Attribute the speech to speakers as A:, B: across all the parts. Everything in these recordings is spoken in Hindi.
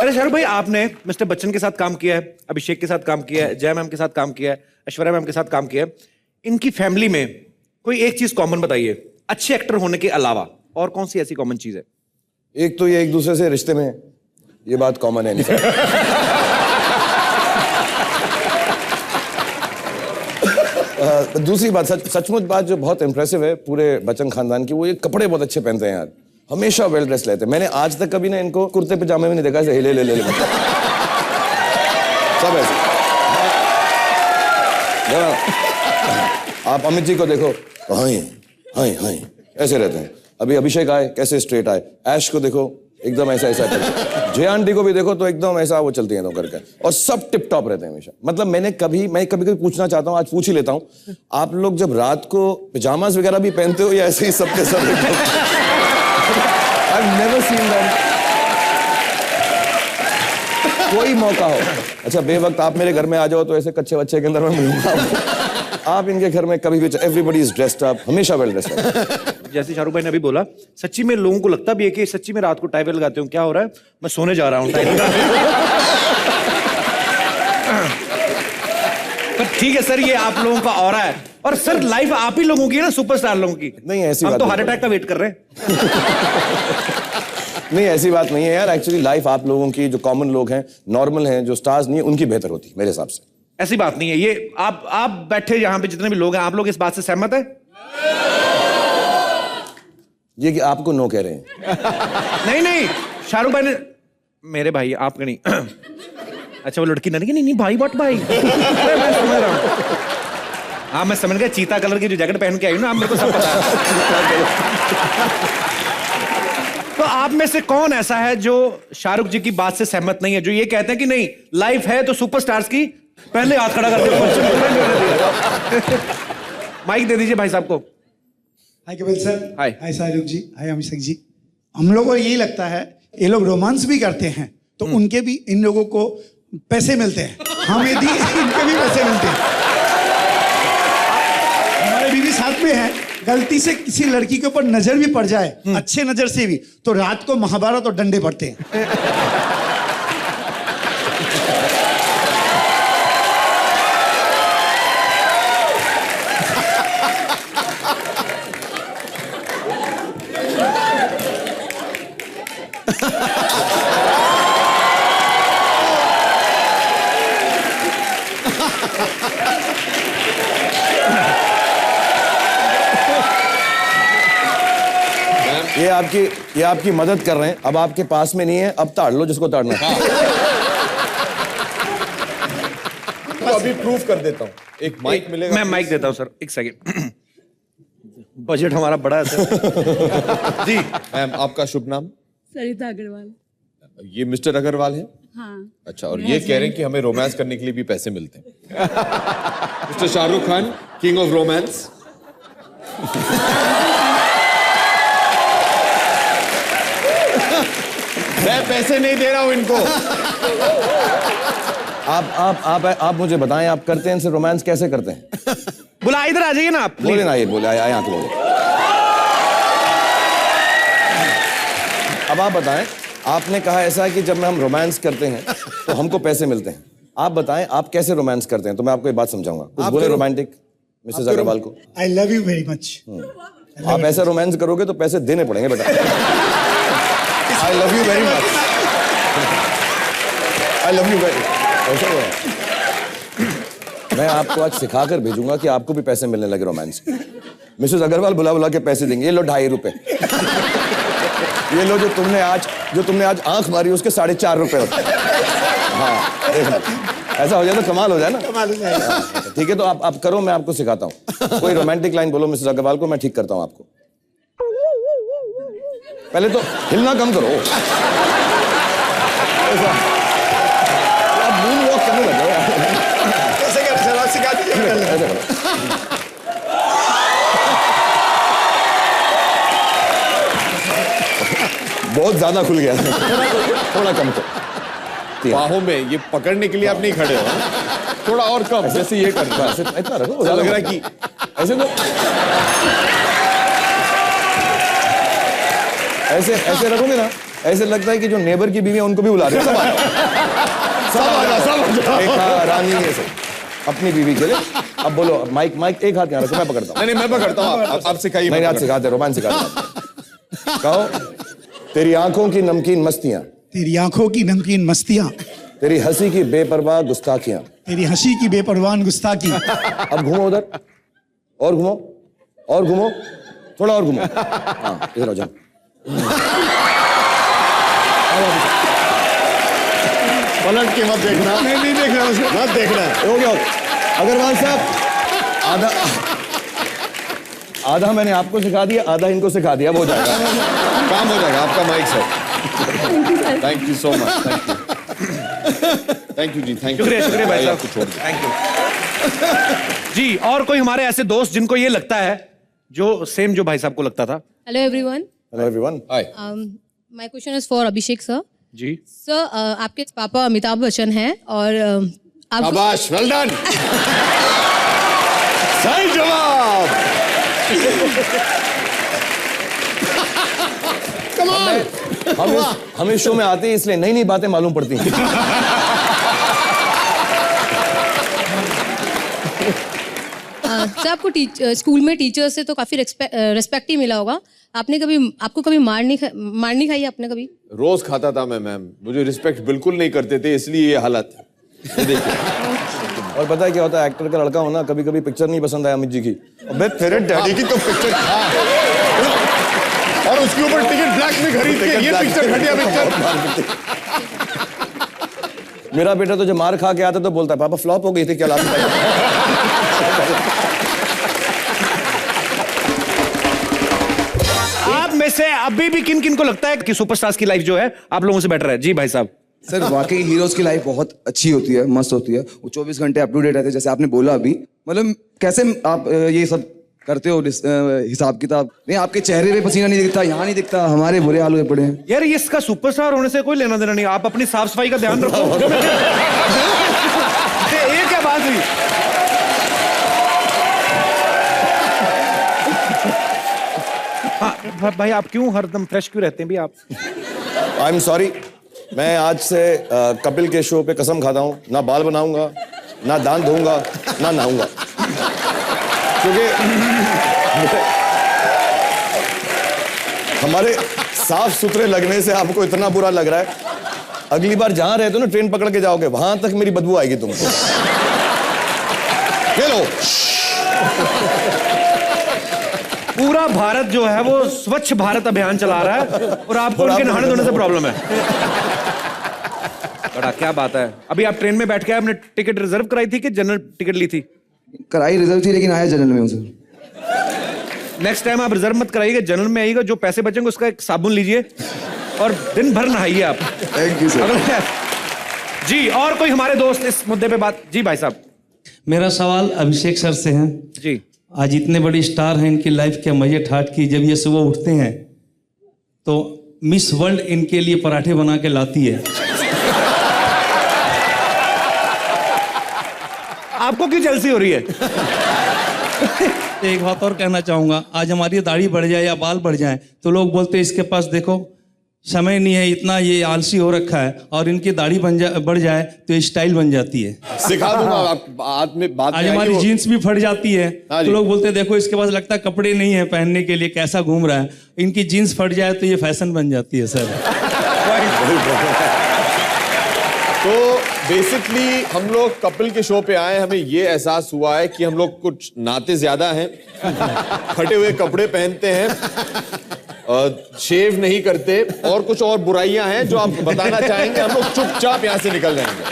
A: अरे शाहरुख भाई, आपने मिस्टर बच्चन के साथ काम किया है, अभिषेक के साथ काम किया है, जया मैम के साथ काम किया है, ऐश्वर्या मैम के साथ काम किया है। इनकी फैमिली में कोई एक चीज कॉमन बताइए, अच्छे एक्टर होने के अलावा और कौन सी ऐसी कॉमन चीज है?
B: एक तो ये एक दूसरे से रिश्ते में है, ये बात कॉमन है नहीं। दूसरी बात, सचमुच बात जो बहुत इंप्रेसिव है पूरे बच्चन खानदान की, वो ये कपड़े बहुत अच्छे पहनते हैं यार, हमेशा वेल ड्रेस रहते हैं। मैंने आज तक कभी ना इनको कुर्ते पजामे में नहीं देखा ऐसे हिले ले ले सब ऐसे। आप अमित जी को देखो, हाय हाय हाय ऐसे रहते हैं। अभी अभिषेक आए कैसे स्ट्रेट आए, ऐश को देखो एकदम ऐसा ऐसा, जया आंटी को भी देखो तो एकदम ऐसा वो चलती है तो करके, और सब टिप टॉप रहते हैं हमेशा। मतलब मैं कभी पूछना चाहता हूँ, आज पूछ ही लेता हूँ, आप लोग जब रात को पिजामास वगैरह भी पहनते हो या ऐसे ही सबके सब? I've never seen that. कोई मौका हो, अच्छा बेवक्त आप मेरे घर में आ जाओ तो ऐसे कच्चे बच्चे के अंदर मैं मिलूंगा। आप इनके घर में कभी भी, एवरीबडी इज ड्रेस्ड अप, हमेशा वेल ड्रेस्ड।
A: जैसे शाहरुख भाई ने अभी बोला, सच्ची में लोगों को लगता भी है कि सच्ची में रात को टाई लगाते हो, क्या हो रहा है, मैं सोने जा रहा हूँ टाई लगा। पर ठीक है सर, ये आप लोगों का ऑरा है, और सर लाइफ आप ही लोगों की है ना, सुपरस्टार लोगों की
B: नहीं। ऐसी
A: हम
B: बात
A: तो हार्ट अटैक का वेट कर रहे हैं।
B: नहीं ऐसी बात नहीं है यार, एक्चुअली लाइफ आप लोगों की, जो कॉमन लोग हैं, नॉर्मल हैं, जो स्टार्स नहीं है, उनकी बेहतर होती है मेरे हिसाब से।
A: ऐसी बात नहीं है, ये आप बैठे यहाँ पे जितने भी लोग हैं, आप लोग इस बात से सहमत है?
B: ये कि आपको नो कह रहे हैं?
A: नहीं शाहरुख भाई ने, मेरे भाई आपके नहीं। अच्छा वो लड़की नहीं भाई, व्हाट भाई? मैं समझ रहा हूँ। हाँ मैं समझ गया, चीता कलर की जो जैकेट पहन के आई ना, मेरे को सब पता है। तो आप में से कौन ऐसा है जो शाहरुख जी की बात से सहमत नहीं है, जो ये कहते हैं कि नहीं लाइफ है तो सुपरस्टार्स की? पहले हाथ खड़ा करते। माइक दे दीजिए भाई साहब को।
C: हाय कपिल सर।
A: हाय।
C: हाय शाहरुख जी। हाय अभिषेक जी। हम लोगों को यही लगता है, ये लोग रोमांस भी करते हैं तो उनके भी, इन लोगों को पैसे मिलते हैं, हमें भी इनके भी पैसे मिलते हैं। हमारे बीवी साथ में है, गलती से किसी लड़की के ऊपर नजर भी पड़ जाए, अच्छे नजर से भी, तो रात को महाभारत और डंडे पड़ते हैं।
B: ये आपकी मदद कर रहे हैं, अब आपके पास में नहीं है, अब ताड़ लो जिसको ताड़ना है।
D: तो अभी प्रूफ कर देता हूँ, एक माइक मिलेगा।
A: मैं माइक देता हूँ सर, एक सेकंड। बजट हमारा बड़ा है सर। जी
D: मैम, आपका शुभ नाम?
E: सरिता अग्रवाल।
D: ये मिस्टर अग्रवाल है?
E: हाँ।
D: अच्छा, और ये कह रहे हैं कि हमें रोमांस करने के लिए भी पैसे मिलते हैं। Mister Shahrukh Khan, king of romance. मैं पैसे नहीं दे रहा हूं इनको।
B: आप मुझे बताएं, आप करते हैं इनसे रोमांस, कैसे करते हैं?
A: बुला, इधर आ जाइए ना आप।
B: बोले ना, ये बोले आए आंख बोले। अब आप बताएं, आपने कहा ऐसा कि जब हम रोमांस करते हैं तो हमको पैसे मिलते हैं। आप बताएं आप कैसे रोमांस करते हैं, तो मैं आपको एक बात समझाऊंगा। कुछ बोले रोमांटिक मिसेस अग्रवाल को।
C: I love you very much.
B: आप ऐसा रोमांस करोगे तो पैसे देने पड़ेंगे बेटा। I love you very much. I love you very. मैं आपको आज सिखाकर भेजूंगा कि आपको भी पैसे मिलने लगे रोमांस। मिसेस अग्रवाल बुला बुला के पैसे देंगे। ये लो 2.5 रुपए। ये लो, जो तुमने आज आंख मारी उसके 4.5 रुपए होते। हाँ ऐसा हो जाए तो कमाल हो जाए ना।
C: कमाल हो जाएगा।
B: ठीक है, तो आप करो, मैं आपको सिखाता हूँ। कोई रोमांटिक लाइन बोलो मिसेस अग्रवाल को, मैं ठीक करता हूँ आपको। पहले तो हिलना कम करो। आप मून वॉक करने लगे।
C: कैसे करें सर, आप सिखा दीजिए।
B: ऐसे करो। बहुत ज्यादा खुल गया। थोड़ा कम करो।
D: बाहों में ये पकड़ने के लिए आप नहीं खड़े हो, थोड़ा और कम, जैसे ये करता है।
B: इतना रखो,
D: लग रहा है कि
B: ऐसे तो ऐसे रखोगे ना ऐसे लगता है कि जो नेबर की बीवी है उनको भी बुला रहे हैं। सब आ जाओ। रेखा रानी ऐसे अपनी बीवी के लिए। अब बोलो माइक माइक एक हाथ यहाँ रखो, मैं पकड़ता हूँ।
D: नहीं मैं पकड़ता हूँ, आप सिखाइए।
B: नहीं आप सिखाते, रोमांस सिखाते। कहो, तेरी आंखों की नमकीन मस्तियां,
C: तेरी आंखों की नमकीन मस्तियां,
B: तेरी हंसी की बेपरवाह गुस्ताखियां,
C: तेरी हंसी की बेपरवाह गुस्ताखी।
B: अब घूमो उधर, और घूमो, और घूमो, थोड़ा और घूमो। हाँ इधर आ जाओ।
D: पलट के मत देखना। नहीं देख रहा हूँ, मत देखना।
B: हो गया अग्रवाल साहब, आधा मैंने आपको सिखा दिया, आधा इनको सिखा दिया, वो जाएगा,
D: काम हो जाएगा। आपका mike sir. Thank you so much. Thank you ji, thank you.
A: शुक्रिया भाई साहब,
D: छोड़ दो।
A: Thank you ji. और कोई हमारे ऐसे दोस्त जिनको ये लगता है जो सेम जो भाई साहब को लगता था?
E: Hello everyone.
B: Hello everyone.
D: Hi.
E: My question is for Abhishek sir.
A: जी।
E: Sir, आपके पापा अमिताभ बच्चन हैं और आप
D: शाबाश, वेल डन। सही जवाब।
B: हम इस शो में आते हैं इसलिए नई नई बातें मालूम पड़ती हैं।
E: सर आपको स्कूल में टीचर से तो काफी रिस्पेक्ट ही मिला होगा। आपको कभी मार नहीं खाई आपने कभी?
D: रोज खाता था मैं मैम, मुझे रिस्पेक्ट बिल्कुल नहीं करते थे, इसलिए ये हालत। ये देखिए।
B: और पता है क्या होता है, एक्टर का लड़का होना, कभी कभी पिक्चर नहीं पसंद आया अमित जी की, अबे तेरे डैडी की तो पिक्चर
D: और उसके ऊपर टिकट ब्लैक में खरीद के ये पिक्चर घटिया पिक्चर।
B: मेरा बेटा तो जब मार खा के आता तो बोलता है पापा फ्लॉप हो गई थी क्या लास्ट
A: आप में से अभी भी किन किन को लगता है कि सुपरस्टार्स की लाइफ जो है आप लोगों से बेटर है? जी भाई साहब।
F: सर वाकई हीरोज की लाइफ बहुत अच्छी होती है, मस्त होती है। वो 24 घंटे अप टू डेट रहते हैं, जैसे आपने बोला अभी। मतलब कैसे आप ये सब करते हो हिसाब किताब? नहीं, आपके चेहरे पे पसीना नहीं दिखता, यहाँ नहीं दिखता, हमारे बुरे हाल हुए पड़े हैं।
A: यार ये इसका सुपरस्टार होने से कोई लेना देना नहीं, आप अपनी साफ सफाई का ध्यान रखो। ये क्या बात हुई? हाँ भाई, आप क्यों हरदम फ्रेश क्यों रहते हैं भी आप?
B: आई एम सॉरी, मैं आज से कपिल के शो पे कसम खाता हूँ, ना बाल बनाऊंगा, ना दांत धोऊंगा, ना नहाऊंगा, क्योंकि हमारे साफ सुथरे लगने से आपको इतना बुरा लग रहा है। अगली बार जहां रहते हो ना, ट्रेन पकड़ के जाओगे, वहां तक मेरी बदबू आएगी तुमको। ये लो।
A: पूरा भारत जो है वो स्वच्छ भारत अभियान चला रहा है और आपको उनके नहाने धोने से प्रॉब्लम है। बड़ा क्या बात है। अभी आप ट्रेन में बैठ के आपने टिकट रिजर्व कराई थी कि जनरल टिकट ली थी?
F: कराई रिजर्व थी, लेकिन आया जनरल में हूँ सर।
A: नेक्स्ट टाइम आप रिजर्व मत कराइएगा, जनरल में आइएगा। जो पैसे बचेंगे उसका एक साबुन लीजिए और दिन भर नहाइए आप।
F: Thank you sir.
A: जी, और कोई हमारे दोस्त इस मुद्दे पे बात? जी भाई साहब।
G: मेरा सवाल अभिषेक सर से है।
A: जी।
G: आज इतने बड़े स्टार हैं, इनकी लाइफ के मजे ठाट की। जब ये सुबह उठते हैं तो मिस वर्ल्ड इनके लिए पराठे बना के लाती है।
A: आपको क्यों जलसी हो रही है?
G: एक बात और कहना चाहूंगा, आज हमारी दाढ़ी बढ़ जाए या बाल बढ़ जाए तो लोग बोलते हैं इसके पास देखो समय नहीं है, इतना ये आलसी हो रखा है। और इनकी दाढ़ी बढ़ जाए तो स्टाइल बन जाती है।
D: सिखा दूंगा आप बाद में।
G: आज हमारी जीन्स भी फट जाती है
D: हाँ
G: तो लोग बोलते हैं देखो इसके पास लगता है कपड़े नहीं है पहनने के लिए, कैसा घूम रहा है। इनकी जीन्स फट जाए तो ये फैशन बन जाती है सर।
D: तो बेसिकली हम लोग कपिल के शो पे आए, हमें ये एहसास हुआ है कि हम लोग कुछ नाते ज्यादा हैं, फटे हुए कपड़े पहनते हैं, शेव नहीं करते और कुछ और बुराइयां हैं जो आप बताना चाहेंगे। हम लोग चुपचाप यहां से निकल जाएंगे।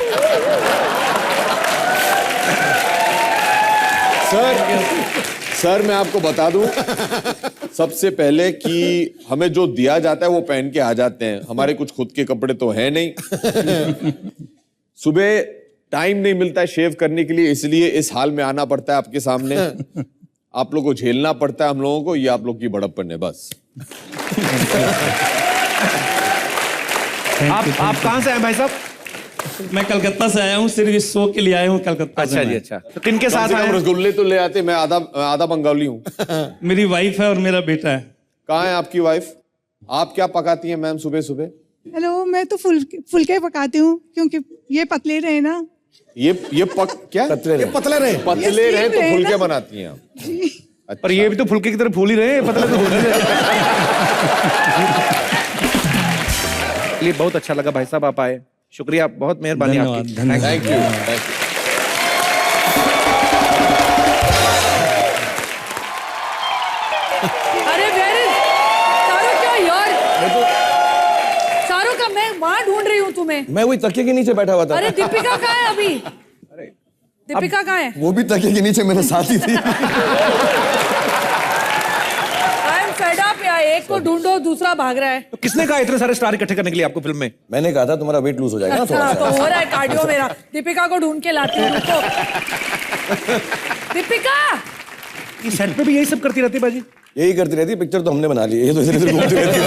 D: सर मैं आपको बता दूं सबसे पहले कि हमें जो दिया जाता है वो पहन के आ जाते हैं। हमारे कुछ खुद के कपड़े तो है नहीं। सुबह टाइम नहीं मिलता है शेव करने के लिए, इसलिए इस हाल में आना पड़ता है आपके सामने। आप लोगों को झेलना पड़ता है हम लोगों को, ये आप लोग की बड़प्पन है बस।
A: आप कहां से आए भाई साहब?
G: मैं कलकत्ता से आया हूँ, सिर्फ इस शो के लिए आया हूँ कलकत्ता से।
A: अच्छा जी, अच्छा। तो किनके साथ आए?
D: रसगुल्ले तो ले आते, मैं आधा बंगाली हूँ।
G: मेरी वाइफ है और मेरा बेटा है।
D: कहाँ है आपकी वाइफ? आप क्या पकाती हैं मैम सुबह सुबह?
H: हेलो, मैं तो फुलके पकाती हूँ क्योंकि ये पतले रहे ना।
D: ये पक क्या
B: पतले रहे।
D: पतले रहे तो
H: रहे
D: फुलके
H: ना।
D: बनाती हैं आप।
A: पर ये भी तो फुलके की तरह फूल ही रहे हैं, पतले तो हो नहीं रहे। ये बहुत अच्छा लगा भाई साहब आप आए, शुक्रिया, बहुत मेहरबानी
G: धन्यवाद,
A: आपकी।
G: धन्यवाद।
D: Thank you thank you.
I: अरे वेरी शाहरुख क्या यार, शाहरुख का मैं वहां ढूंढ रही हूँ तुम्हें।
B: मैं वही तकिए के नीचे बैठा हुआ था।
I: अरे दीपिका कहाँ है अभी? दीपिका कहाँ है?
B: वो भी तकिए के नीचे मेरे साथ ही थी।
I: आई एम फेड अप यार, एक को ढूंढो दूसरा भाग रहा है।
A: तो किसने कहा इतने सारे स्टार इकट्ठे करने के लिए आपको फिल्म में?
B: मैंने कहा था तुम्हारा वेट लूज हो जाएगा ना थोड़ा
I: हाँ, तो
B: सा।
I: हो रहा है कार्डियो मेरा। दीपिका को ढूंढ के लाती हूँ रुको। दीपिका
A: ये सेट पे भी यही सब करती रहती है बाजी?
B: यही करती रहती, पिक्चर तो हमने बना ली, ये तो इधर उधर घूमती रहती थी।